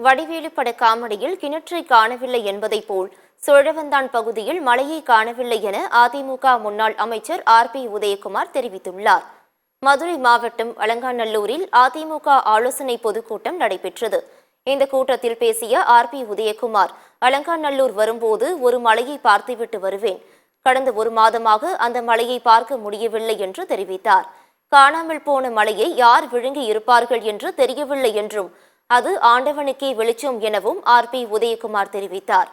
வடிவேலு பட காமெடியில் கிணற்றை காணவில்லை என்பதைப் போல் சோழவந்தான் பகுதியில் மழையை காணவில்லை என அதிமுக முன்னாள் அமைச்சர் ஆர்.பி. உதயகுமார் தெரிவித்துள்ளார். மதுரை மாவட்டம் அலங்காநல்லூரில் அதிமுக ஆலோசனை பொதுக்கூட்டம் நடைபெற்றது. இந்த கூட்டத்தில் பேசிய ஆர்.பி. உதயகுமார், அலங்காநல்லூர் வரும்போது ஒரு மலையை பார்த்துவிட்டு வருவேன். கடந்த ஒரு மாதமாக அந்த மலையை பார்க்க முடியவில்லை என்று தெரிவித்தார். காணாமல் போன மலையை யார் விழுங்கி இருப்பார்கள் என்று தெரியவில்லை என்றும், அது ஆண்டவனுக்கே வெளிச்சம் எனவும் ஆர்.பி. உதயகுமார் தெரிவித்தார்.